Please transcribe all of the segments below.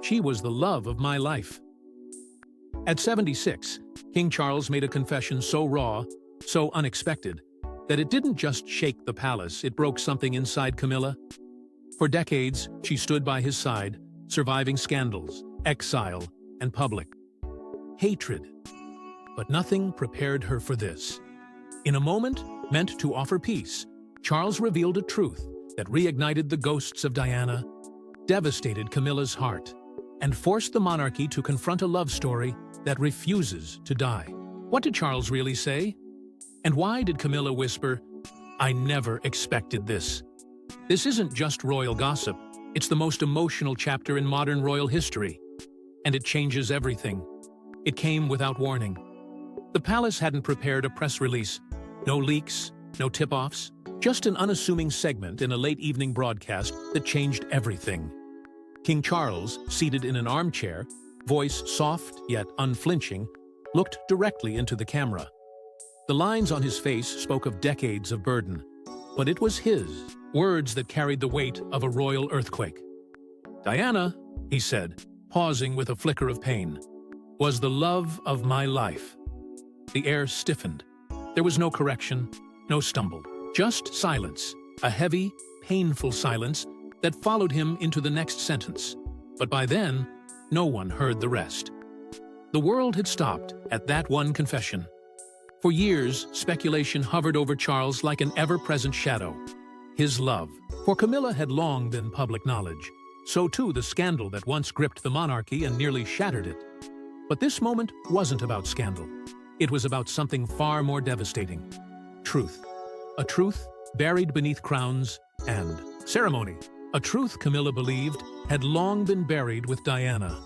She was the love of my life. At 76, King Charles made a confession so raw, so unexpected, that it didn't just shake the palace, it broke something inside Camilla. For decades, she stood by his side, surviving scandals, exile, and public hatred. But nothing prepared her for this. In a moment meant to offer peace, Charles revealed a truth that reignited the ghosts of Diana, devastated Camilla's heart, and forced the monarchy to confront a love story that refuses to die. What did Charles really say? And why did Camilla whisper, "I never expected this"? This isn't just royal gossip, it's the most emotional chapter in modern royal history. And it changes everything. It came without warning. The palace hadn't prepared a press release. No leaks, no tip-offs, just an unassuming segment in a late-evening broadcast that changed everything. King Charles, seated in an armchair, voice soft yet unflinching, looked directly into the camera. The lines on his face spoke of decades of burden, but it was his words that carried the weight of a royal earthquake. "Diana," he said, pausing with a flicker of pain, "was the love of my life." The air stiffened. There was no correction, no stumble, just silence, a heavy, painful silence that followed him into the next sentence. But by then, no one heard the rest. The world had stopped at that one confession. For years, speculation hovered over Charles like an ever-present shadow. His love for Camilla had long been public knowledge. So too the scandal that once gripped the monarchy and nearly shattered it. But this moment wasn't about scandal. It was about something far more devastating. Truth. A truth buried beneath crowns and ceremony. A truth Camilla believed had long been buried with Diana.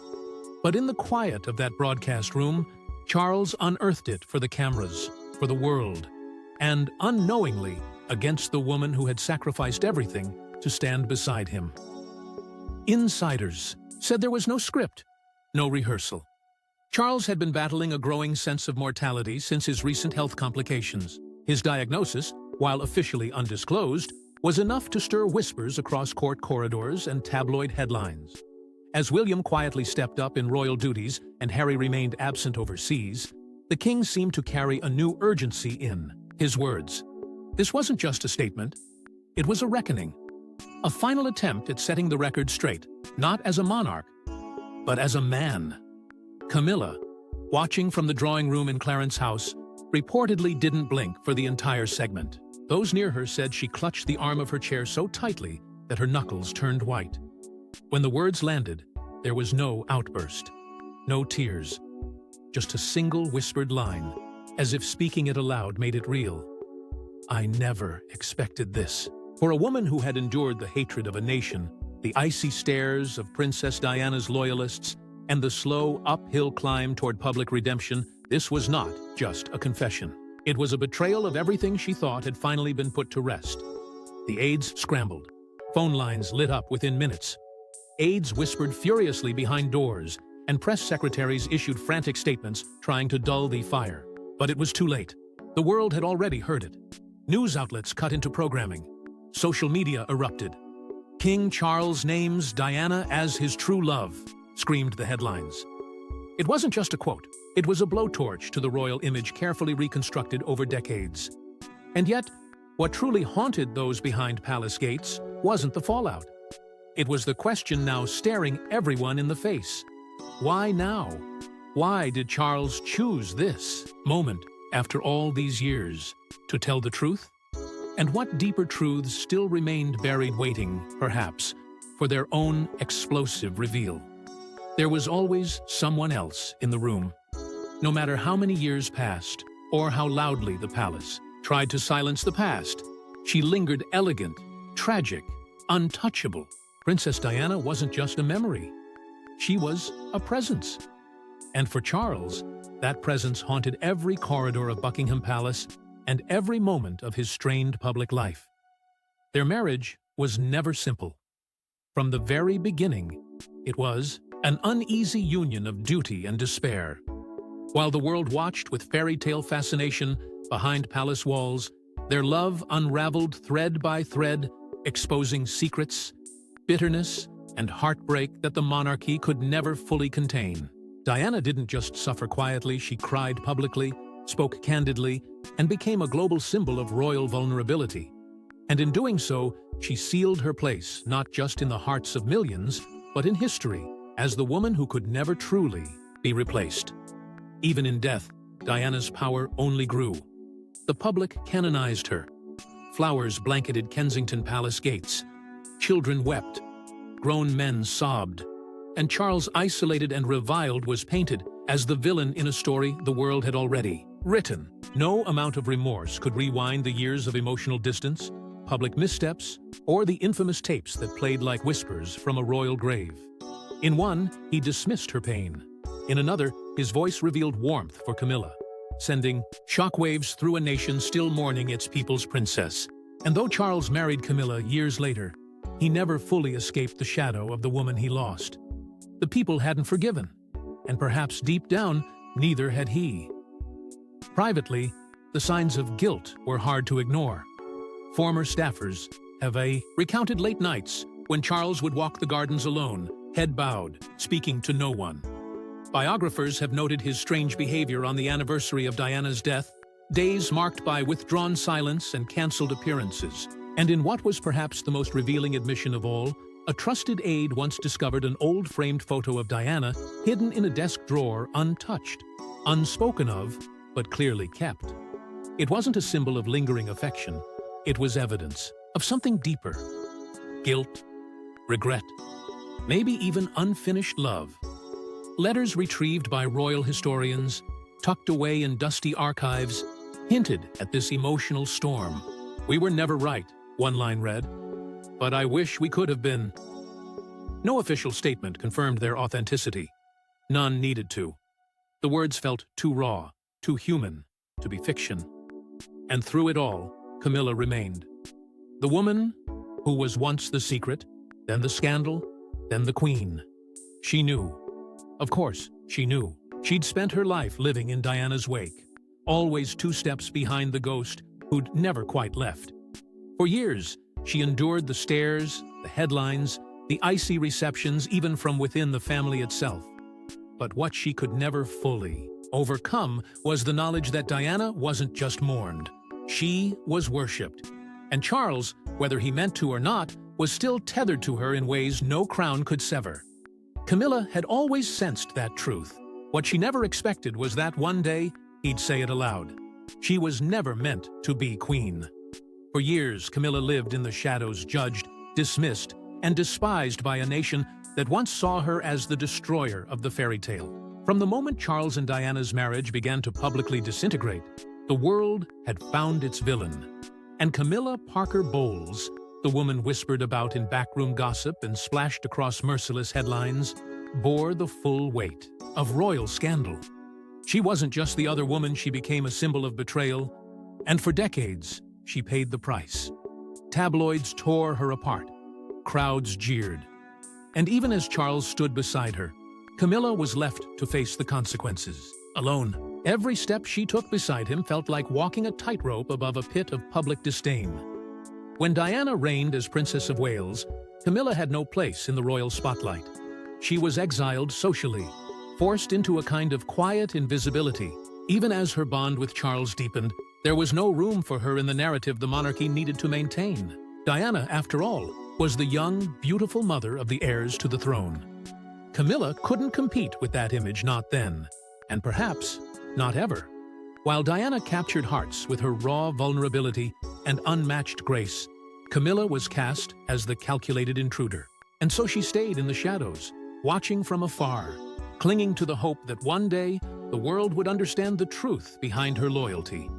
But in the quiet of that broadcast room, Charles unearthed it for the cameras, for the world, and unknowingly against the woman who had sacrificed everything to stand beside him. Insiders said there was no script, no rehearsal. Charles had been battling a growing sense of mortality since his recent health complications. His diagnosis, while officially undisclosed, was enough to stir whispers across court corridors and tabloid headlines. As William quietly stepped up in royal duties and Harry remained absent overseas, the king seemed to carry a new urgency in his words. This wasn't just a statement, it was a reckoning. A final attempt at setting the record straight, not as a monarch, but as a man. Camilla, watching from the drawing room in Clarence House, reportedly didn't blink for the entire segment. Those near her said she clutched the arm of her chair so tightly that her knuckles turned white. When the words landed, there was no outburst, no tears, just a single whispered line, as if speaking it aloud made it real. "I never expected this." For a woman who had endured the hatred of a nation, the icy stares of Princess Diana's loyalists, and the slow uphill climb toward public redemption, this was not just a confession. It was a betrayal of everything she thought had finally been put to rest. The aides scrambled. Phone lines lit up within minutes. Aides whispered furiously behind doors, and press secretaries issued frantic statements trying to dull the fire. But it was too late. The world had already heard it. News outlets cut into programming. Social media erupted. "King Charles names Diana as his true love," screamed the headlines. It wasn't just a quote. It was a blowtorch to the royal image carefully reconstructed over decades. And yet, what truly haunted those behind palace gates wasn't the fallout. It was the question now staring everyone in the face. Why now? Why did Charles choose this moment after all these years to tell the truth? And what deeper truths still remained buried waiting, perhaps, for their own explosive reveal? There was always someone else in the room. No matter how many years passed, or how loudly the palace tried to silence the past, she lingered elegant, tragic, untouchable. Princess Diana wasn't just a memory. She was a presence. And for Charles, that presence haunted every corridor of Buckingham Palace and every moment of his strained public life. Their marriage was never simple. From the very beginning, it was an uneasy union of duty and despair. While the world watched with fairy tale fascination behind palace walls, their love unraveled thread by thread, exposing secrets, bitterness, and heartbreak that the monarchy could never fully contain. Diana didn't just suffer quietly, she cried publicly, spoke candidly, and became a global symbol of royal vulnerability. And in doing so, she sealed her place not just in the hearts of millions, but in history, as the woman who could never truly be replaced. Even in death, Diana's power only grew. The public canonized her. Flowers blanketed Kensington Palace gates. Children wept. Grown men sobbed. And Charles, isolated and reviled, was painted as the villain in a story the world had already written. No amount of remorse could rewind the years of emotional distance, public missteps, or the infamous tapes that played like whispers from a royal grave. In one, he dismissed her pain. In another, his voice revealed warmth for Camilla, sending shockwaves through a nation still mourning its people's princess. And though Charles married Camilla years later, he never fully escaped the shadow of the woman he lost. The people hadn't forgiven, and perhaps deep down, neither had he. Privately, the signs of guilt were hard to ignore. Former staffers have recounted late nights when Charles would walk the gardens alone, head bowed, speaking to no one. Biographers have noted his strange behavior on the anniversary of Diana's death, days marked by withdrawn silence and cancelled appearances. And in what was perhaps the most revealing admission of all, a trusted aide once discovered an old framed photo of Diana hidden in a desk drawer, untouched, unspoken of, but clearly kept. It wasn't a symbol of lingering affection. It was evidence of something deeper. Guilt, regret, maybe even unfinished love. Letters retrieved by royal historians, tucked away in dusty archives, hinted at this emotional storm. "We were never right," one line read, "but I wish we could have been." No official statement confirmed their authenticity. None needed to. The words felt too raw, too human, to be fiction. And through it all, Camilla remained. The woman who was once the secret, then the scandal, then the queen. She knew. Of course, she knew. She'd spent her life living in Diana's wake, always 2 steps behind the ghost who'd never quite left. For years, she endured the stares, the headlines, the icy receptions, even from within the family itself. But what she could never fully overcome was the knowledge that Diana wasn't just mourned. She was worshipped. And Charles, whether he meant to or not, was still tethered to her in ways no crown could sever. Camilla had always sensed that truth. What she never expected was that one day he'd say it aloud. She was never meant to be queen. For years, Camilla lived in the shadows, judged, dismissed, and despised by a nation that once saw her as the destroyer of the fairy tale. From the moment Charles and Diana's marriage began to publicly disintegrate, the world had found its villain. And Camilla Parker Bowles, the woman whispered about in backroom gossip and splashed across merciless headlines, bore the full weight of royal scandal. She wasn't just the other woman, she became a symbol of betrayal, and for decades, she paid the price. Tabloids tore her apart. Crowds jeered. And even as Charles stood beside her, Camilla was left to face the consequences, alone. Every step she took beside him felt like walking a tightrope above a pit of public disdain. When Diana reigned as Princess of Wales, Camilla had no place in the royal spotlight. She was exiled socially, forced into a kind of quiet invisibility. Even as her bond with Charles deepened, there was no room for her in the narrative the monarchy needed to maintain. Diana, after all, was the young, beautiful mother of the heirs to the throne. Camilla couldn't compete with that image, not then, and perhaps not ever. While Diana captured hearts with her raw vulnerability and unmatched grace, Camilla was cast as the calculated intruder. And so she stayed in the shadows, watching from afar, clinging to the hope that one day the world would understand the truth behind her loyalty.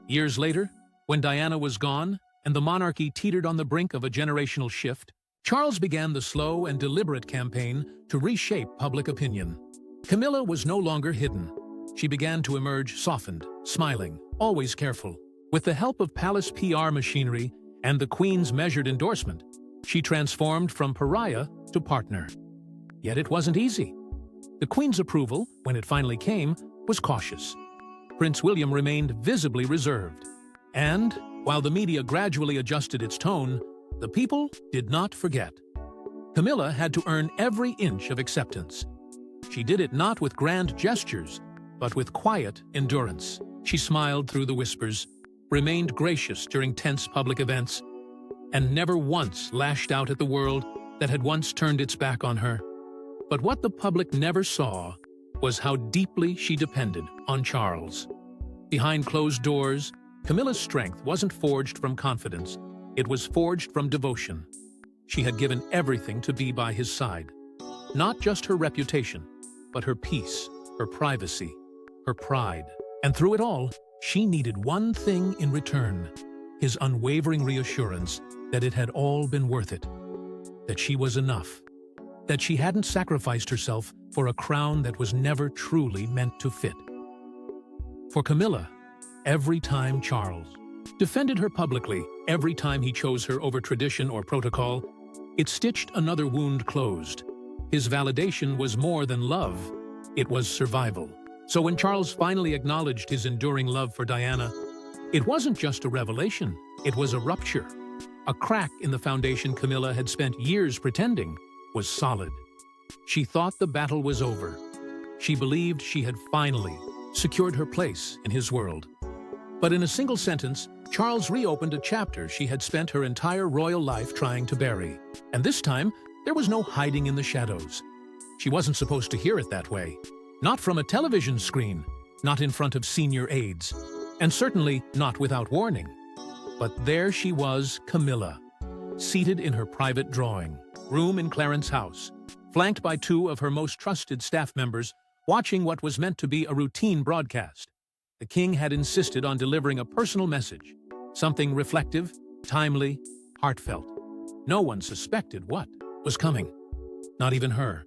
Years later, when Diana was gone and the monarchy teetered on the brink of a generational shift, Charles began the slow and deliberate campaign to reshape public opinion. Camilla was no longer hidden. She began to emerge softened, smiling, always careful. With the help of palace PR machinery and the Queen's measured endorsement, she transformed from pariah to partner. Yet it wasn't easy. The Queen's approval, when it finally came, was cautious. Prince William remained visibly reserved. And, while the media gradually adjusted its tone, the people did not forget. Camilla had to earn every inch of acceptance. She did it not with grand gestures, but with quiet endurance. She smiled through the whispers, remained gracious during tense public events, and never once lashed out at the world that had once turned its back on her. But what the public never saw was how deeply she depended on Charles. Behind closed doors, Camilla's strength wasn't forged from confidence. It was forged from devotion. She had given everything to be by his side. Not just her reputation, but her peace, her privacy, her pride. And through it all, she needed one thing in return: his unwavering reassurance that it had all been worth it, that she was enough, that she hadn't sacrificed herself for a crown that was never truly meant to fit. For Camilla, every time Charles defended her publicly, every time he chose her over tradition or protocol, it stitched another wound closed. His validation was more than love, it was survival. So when Charles finally acknowledged his enduring love for Diana, it wasn't just a revelation, it was a rupture. A crack in the foundation Camilla had spent years pretending was solid. She thought the battle was over. She believed she had finally secured her place in his world. But in a single sentence, Charles reopened a chapter she had spent her entire royal life trying to bury. And this time, there was no hiding in the shadows. She wasn't supposed to hear it that way. Not from a television screen, not in front of senior aides, and certainly not without warning. But there she was, Camilla, seated in her private drawing room in Clarence House, flanked by two of her most trusted staff members, watching what was meant to be a routine broadcast. The king had insisted on delivering a personal message, something reflective, timely, heartfelt. No one suspected what was coming, not even her.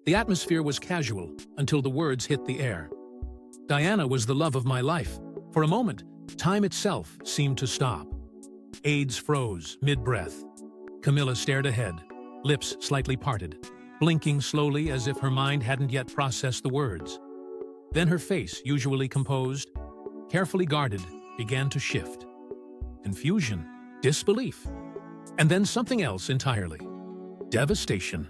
The atmosphere was casual until the words hit the air. Diana was the love of my life. For a moment, time itself seemed to stop. Aides froze mid-breath. Camilla stared ahead, lips slightly parted, blinking slowly as if her mind hadn't yet processed the words. Then her face, usually composed, carefully guarded, began to shift. Confusion, disbelief, and then something else entirely. Devastation.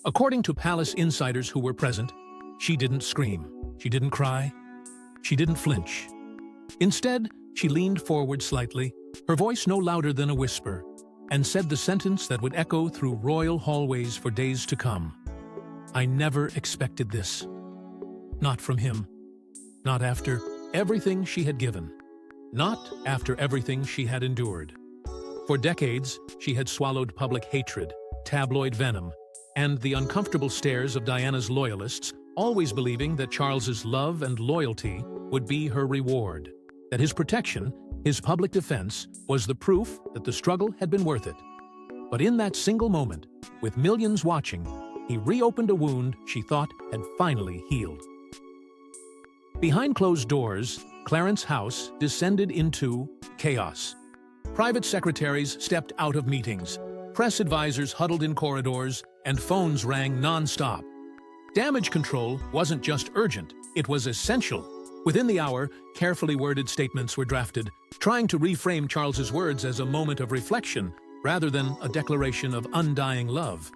According to palace insiders who were present, she didn't scream, she didn't cry, she didn't flinch. Instead, she leaned forward slightly, her voice no louder than a whisper, and said the sentence that would echo through royal hallways for days to come. I never expected this. Not from him. Not after everything she had given. Not after everything she had endured. For decades, she had swallowed public hatred, tabloid venom, and the uncomfortable stares of Diana's loyalists, always believing that Charles's love and loyalty would be her reward, that his protection, his public defense, was the proof that the struggle had been worth it. But in that single moment, with millions watching, he reopened a wound she thought had finally healed. Behind closed doors, Clarence House descended into chaos. Private secretaries stepped out of meetings, press advisors huddled in corridors, and phones rang non-stop. Damage control wasn't just urgent, it was essential. Within the hour, carefully worded statements were drafted, trying to reframe Charles's words as a moment of reflection rather than a declaration of undying love.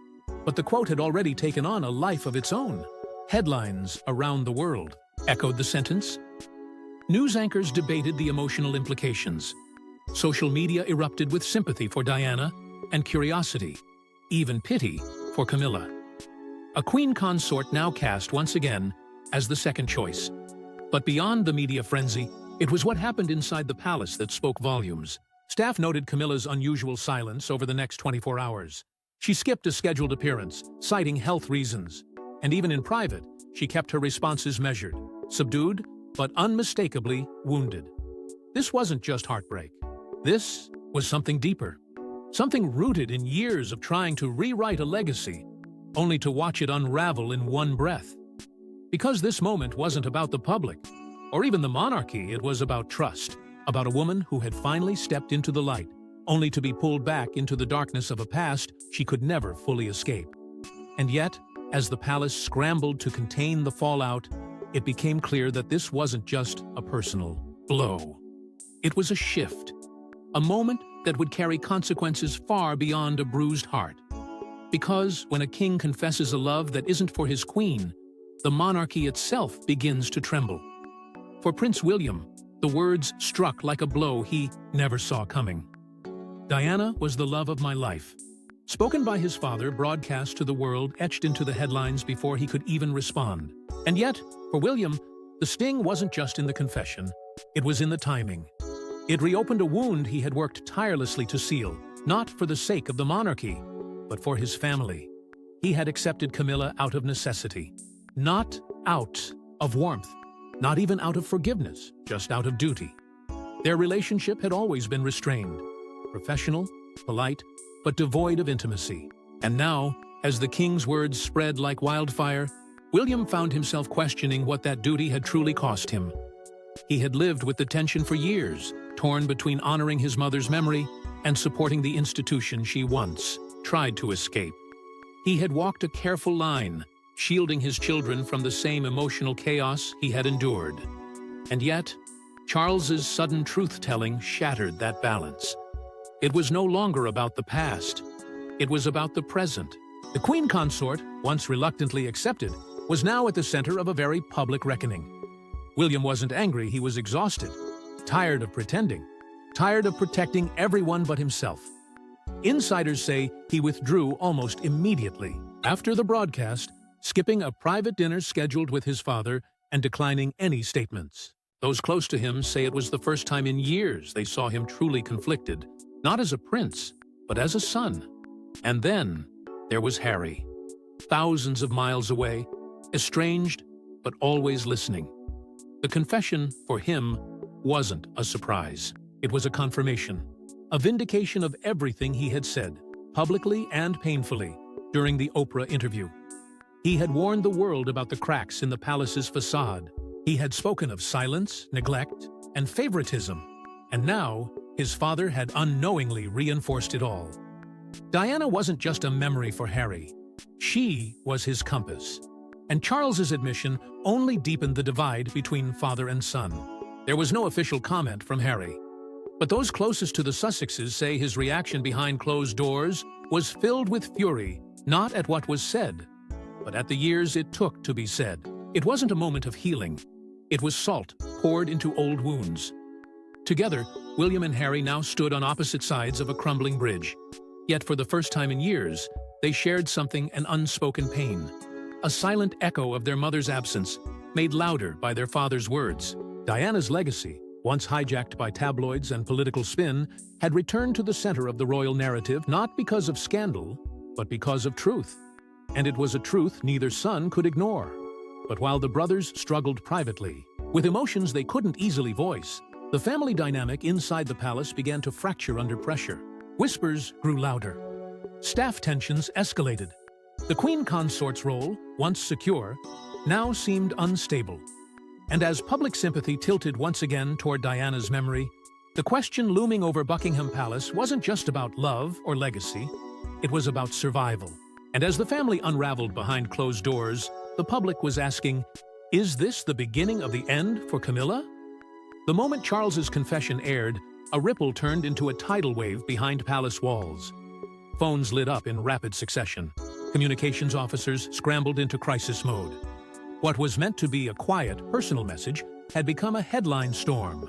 But the quote had already taken on a life of its own. Headlines around the world echoed the sentence. News anchors debated the emotional implications. Social media erupted with sympathy for Diana and curiosity, even pity for Camilla. A queen consort now cast once again as the second choice. But beyond the media frenzy, it was what happened inside the palace that spoke volumes. Staff noted Camilla's unusual silence over the next 24 hours. She skipped a scheduled appearance, citing health reasons. And even in private, she kept her responses measured, subdued, but unmistakably wounded. This wasn't just heartbreak. This was something deeper. Something rooted in years of trying to rewrite a legacy, only to watch it unravel in one breath. Because this moment wasn't about the public, or even the monarchy, it was about trust, about a woman who had finally stepped into the light, only to be pulled back into the darkness of a past she could never fully escape. And yet, as the palace scrambled to contain the fallout, it became clear that this wasn't just a personal blow. It was a shift, a moment that would carry consequences far beyond a bruised heart. Because when a king confesses a love that isn't for his queen, the monarchy itself begins to tremble. For Prince William, the words struck like a blow he never saw coming. Diana was the love of my life. Spoken by his father, broadcast to the world, etched into the headlines before he could even respond. And yet, for William, the sting wasn't just in the confession, it was in the timing. It reopened a wound he had worked tirelessly to seal, not for the sake of the monarchy, but for his family. He had accepted Camilla out of necessity, not out of warmth, not even out of forgiveness, just out of duty. Their relationship had always been restrained, professional, polite, but devoid of intimacy. And now, as the king's words spread like wildfire, William found himself questioning what that duty had truly cost him. He had lived with the tension for years, torn between honoring his mother's memory and supporting the institution she once tried to escape. He had walked a careful line, shielding his children from the same emotional chaos he had endured. And yet, Charles's sudden truth-telling shattered that balance. It was no longer about the past. It was about the present. The queen consort, once reluctantly accepted, was now at the center of a very public reckoning. William wasn't angry, he was exhausted, tired of pretending, tired of protecting everyone but himself. Insiders say he withdrew almost immediately after the broadcast, skipping a private dinner scheduled with his father and declining any statements. Those close to him say it was the first time in years they saw him truly conflicted, not as a prince, but as a son. And then there was Harry, thousands of miles away, estranged but always listening. The confession, for him, wasn't a surprise. It was a confirmation, a vindication of everything he had said, publicly and painfully, during the Oprah interview. He had warned the world about the cracks in the palace's facade. He had spoken of silence, neglect, and favoritism, and now his father had unknowingly reinforced it all. Diana wasn't just a memory for Harry. She was his compass. And Charles's admission only deepened the divide between father and son. There was no official comment from Harry, but those closest to the Sussexes say his reaction behind closed doors was filled with fury, not at what was said, but at the years it took to be said. It wasn't a moment of healing. It was salt poured into old wounds. Together, William and Harry now stood on opposite sides of a crumbling bridge. Yet for the first time in years, they shared something, an unspoken pain. A silent echo of their mother's absence, made louder by their father's words. Diana's legacy, once hijacked by tabloids and political spin, had returned to the center of the royal narrative not because of scandal, but because of truth. And it was a truth neither son could ignore. But while the brothers struggled privately, with emotions they couldn't easily voice, the family dynamic inside the palace began to fracture under pressure. Whispers grew louder. Staff tensions escalated. The queen consort's role, once secure, now seemed unstable. And as public sympathy tilted once again toward Diana's memory, the question looming over Buckingham Palace wasn't just about love or legacy, it was about survival. And as the family unraveled behind closed doors, the public was asking, is this the beginning of the end for Camilla? The moment Charles's confession aired, a ripple turned into a tidal wave behind palace walls. Phones lit up in rapid succession. Communications officers scrambled into crisis mode. What was meant to be a quiet, personal message had become a headline storm,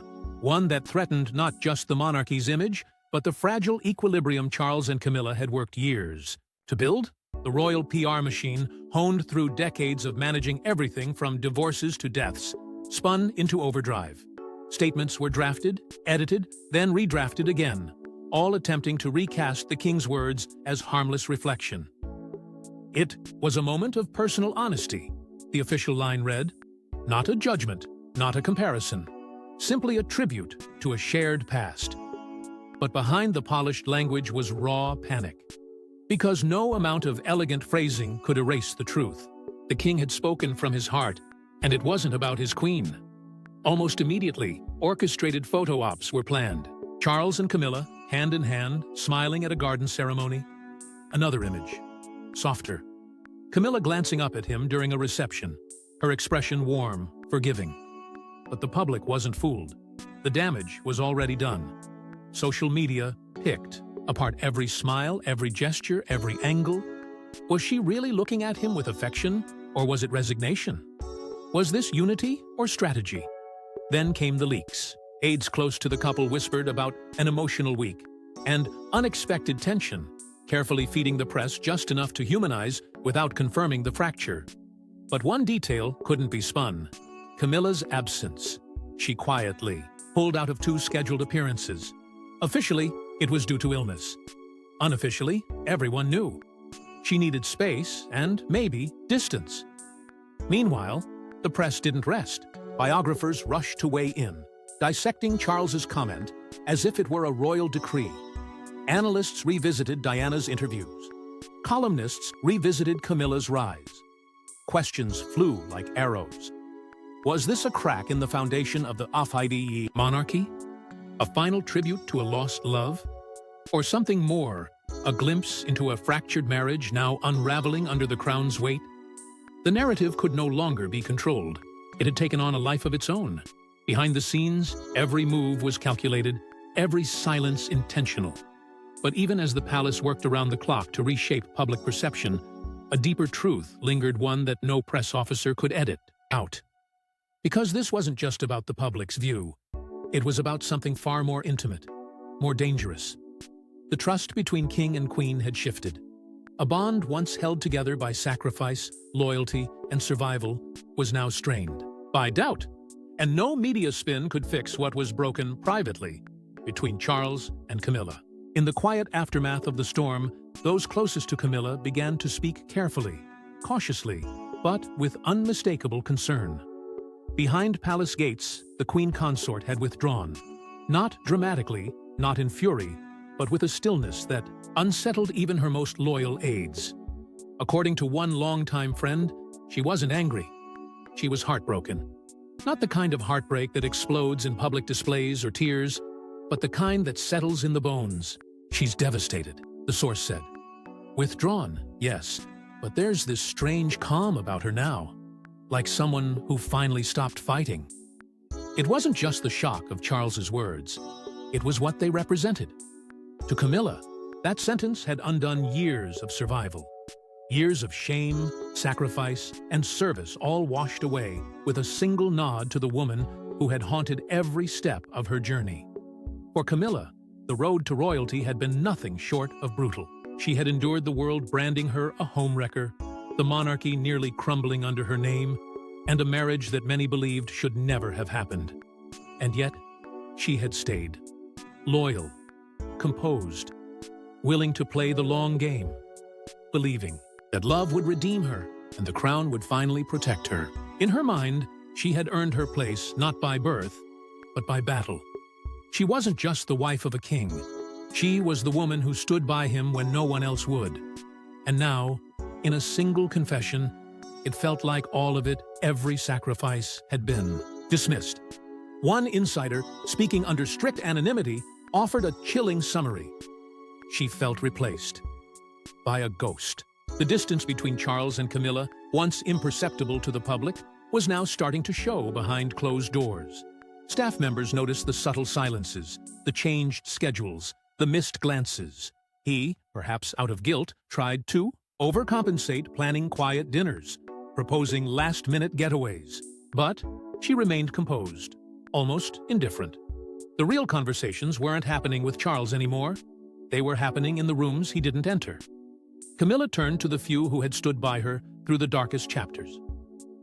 one that threatened not just the monarchy's image, but the fragile equilibrium Charles and Camilla had worked years to build. The royal PR machine, honed through decades of managing everything from divorces to deaths, spun into overdrive. Statements were drafted, edited, then redrafted again, all attempting to recast the king's words as harmless reflection. It was a moment of personal honesty. The official line read, not a judgment, not a comparison, simply a tribute to a shared past. But behind the polished language was raw panic. Because no amount of elegant phrasing could erase the truth. The king had spoken from his heart, and it wasn't about his queen. Almost immediately, orchestrated photo ops were planned. Charles and Camilla, hand in hand, smiling at a garden ceremony. Another image, softer. Camilla glancing up at him during a reception, her expression warm, forgiving. But the public wasn't fooled. The damage was already done. Social media picked apart every smile, every gesture, every angle. Was she really looking at him with affection, or was it resignation? Was this unity or strategy? Then came the leaks. Aides close to the couple whispered about an emotional week and unexpected tension, carefully feeding the press just enough to humanize without confirming the fracture. But one detail couldn't be spun: Camilla's absence. She quietly pulled out of 2 scheduled appearances. Officially, it was due to illness. Unofficially, everyone knew. She needed space and, maybe, distance. Meanwhile, the press didn't rest. Biographers rushed to weigh in, dissecting Charles's comment as if it were a royal decree. Analysts revisited Diana's interviews. Columnists revisited Camilla's rise. Questions flew like arrows. Was this a crack in the foundation of the Afidi monarchy? A final tribute to a lost love? Or something more, a glimpse into a fractured marriage now unraveling under the crown's weight? The narrative could no longer be controlled. It had taken on a life of its own. Behind the scenes, every move was calculated, every silence intentional. But even as the palace worked around the clock to reshape public perception, a deeper truth lingered, one that no press officer could edit out. Because this wasn't just about the public's view. It was about something far more intimate, more dangerous. The trust between king and queen had shifted. A bond once held together by sacrifice, loyalty, and survival was now strained by doubt. And no media spin could fix what was broken privately between Charles and Camilla. In the quiet aftermath of the storm, those closest to Camilla began to speak carefully, cautiously, but with unmistakable concern. Behind palace gates, the queen consort had withdrawn. Not dramatically, not in fury, but with a stillness that unsettled even her most loyal aides. According to one longtime friend, she wasn't angry. She was heartbroken. Not the kind of heartbreak that explodes in public displays or tears, but the kind that settles in the bones. She's devastated, the source said. Withdrawn, yes, but there's this strange calm about her now, like someone who finally stopped fighting. It wasn't just the shock of Charles's words. It was what they represented. To Camilla, that sentence had undone years of survival. Years of shame, sacrifice, and service, all washed away with a single nod to the woman who had haunted every step of her journey. For Camilla, the road to royalty had been nothing short of brutal. She had endured the world branding her a homewrecker, the monarchy nearly crumbling under her name, and a marriage that many believed should never have happened. And yet, she had stayed. Loyal, composed, willing to play the long game, believing that love would redeem her and the crown would finally protect her. In her mind, she had earned her place not by birth, but by battle. She wasn't just the wife of a king. She was the woman who stood by him when no one else would. And now, in a single confession, it felt like all of it, every sacrifice, had been dismissed. One insider, speaking under strict anonymity, offered a chilling summary. She felt replaced by a ghost. The distance between Charles and Camilla, once imperceptible to the public, was now starting to show behind closed doors. Staff members noticed the subtle silences, the changed schedules, the missed glances. He, perhaps out of guilt, tried to overcompensate, planning quiet dinners, proposing last-minute getaways. But she remained composed, almost indifferent. The real conversations weren't happening with Charles anymore. They were happening in the rooms he didn't enter. Camilla turned to the few who had stood by her through the darkest chapters.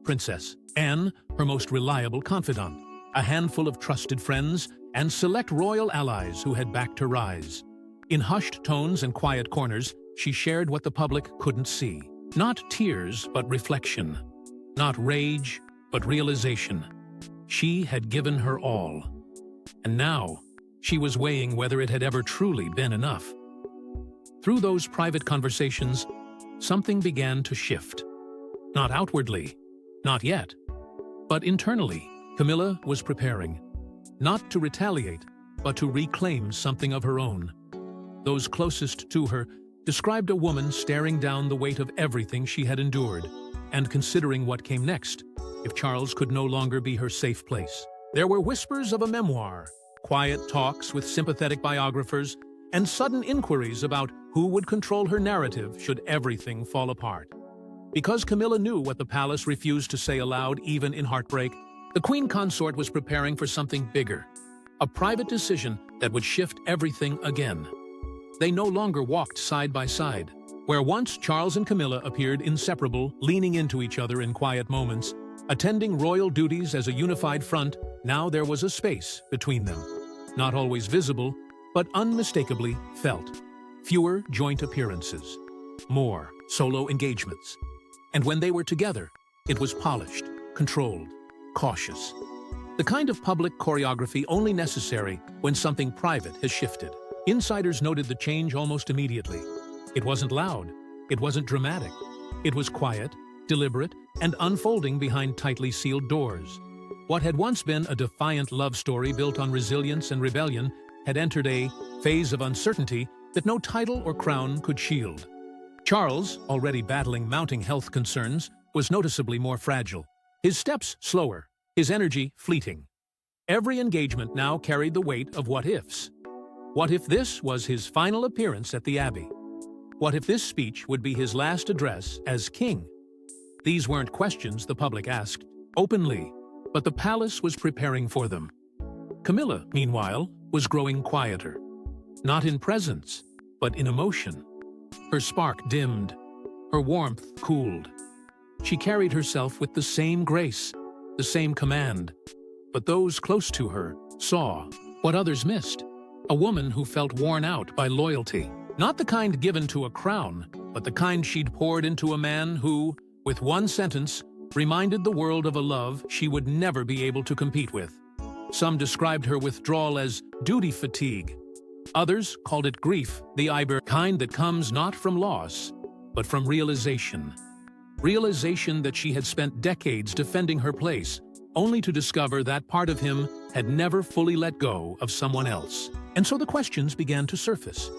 Princess Anne, her most reliable confidant, a handful of trusted friends, and select royal allies who had backed her rise. In hushed tones and quiet corners, she shared what the public couldn't see. Not tears, but reflection. Not rage, but realization. She had given her all. And now, she was weighing whether it had ever truly been enough. Through those private conversations, something began to shift. Not outwardly, not yet, but internally. Camilla was preparing, not to retaliate, but to reclaim something of her own. Those closest to her described a woman staring down the weight of everything she had endured and considering what came next, if Charles could no longer be her safe place. There were whispers of a memoir, quiet talks with sympathetic biographers, and sudden inquiries about who would control her narrative should everything fall apart. Because Camilla knew what the palace refused to say aloud even in heartbreak, the queen consort was preparing for something bigger, a private decision that would shift everything again. They no longer walked side by side. Where once Charles and Camilla appeared inseparable, leaning into each other in quiet moments, attending royal duties as a unified front, now there was a space between them. Not always visible, but unmistakably felt. Fewer joint appearances. More solo engagements. And when they were together, it was polished, controlled, cautious. The kind of public choreography only necessary when something private has shifted. Insiders noted the change almost immediately. It wasn't loud. It wasn't dramatic. It was quiet, deliberate, and unfolding behind tightly sealed doors. What had once been a defiant love story built on resilience and rebellion had entered a phase of uncertainty that no title or crown could shield. Charles, already battling mounting health concerns, was noticeably more fragile. His steps slower, his energy fleeting. Every engagement now carried the weight of what-ifs. What if this was his final appearance at the Abbey? What if this speech would be his last address as king? These weren't questions the public asked openly, but the palace was preparing for them. Camilla, meanwhile, was growing quieter. Not in presence, but in emotion. Her spark dimmed, her warmth cooled. She carried herself with the same grace, the same command. But those close to her saw what others missed. A woman who felt worn out by loyalty. Not the kind given to a crown, but the kind she'd poured into a man who, with one sentence, reminded the world of a love she would never be able to compete with. Some described her withdrawal as duty fatigue. Others called it grief, the kind that comes not from loss, but from realization. Realization that she had spent decades defending her place, only to discover that part of him had never fully let go of someone else. And so the questions began to surface.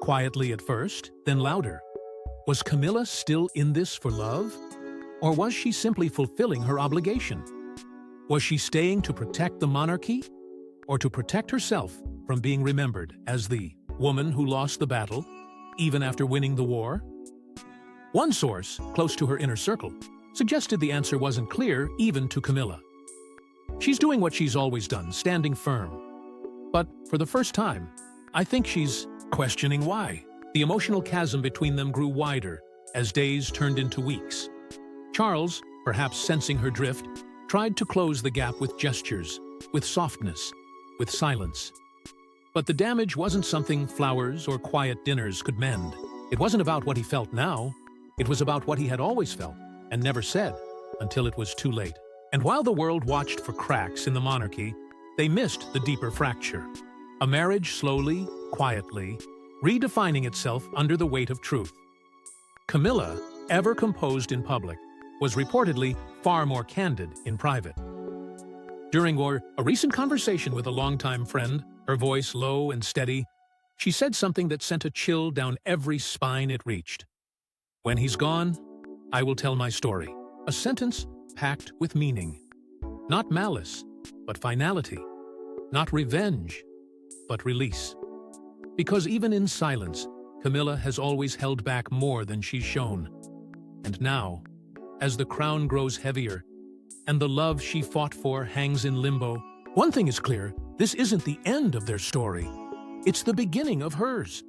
Quietly at first, then louder. Was Camilla still in this for love? Or was she simply fulfilling her obligation? Was she staying to protect the monarchy? Or to protect herself from being remembered as the woman who lost the battle, even after winning the war? One source, close to her inner circle, suggested the answer wasn't clear even to Camilla. She's doing what she's always done, standing firm. But for the first time, I think she's questioning why. The emotional chasm between them grew wider as days turned into weeks. Charles, perhaps sensing her drift, tried to close the gap with gestures, with softness, with silence. But the damage wasn't something flowers or quiet dinners could mend. It wasn't about what he felt now. It was about what he had always felt and never said until it was too late. And while the world watched for cracks in the monarchy, they missed the deeper fracture. A marriage slowly, quietly, redefining itself under the weight of truth. Camilla, ever composed in public, was reportedly far more candid in private. During a recent conversation with a longtime friend, her voice low and steady, she said something that sent a chill down every spine it reached. "When he's gone, I will tell my story." A sentence packed with meaning. Not malice, but finality. Not revenge, but release. Because even in silence, Camilla has always held back more than she's shown. And now, as the crown grows heavier, and the love she fought for hangs in limbo, one thing is clear, this isn't the end of their story. It's the beginning of hers.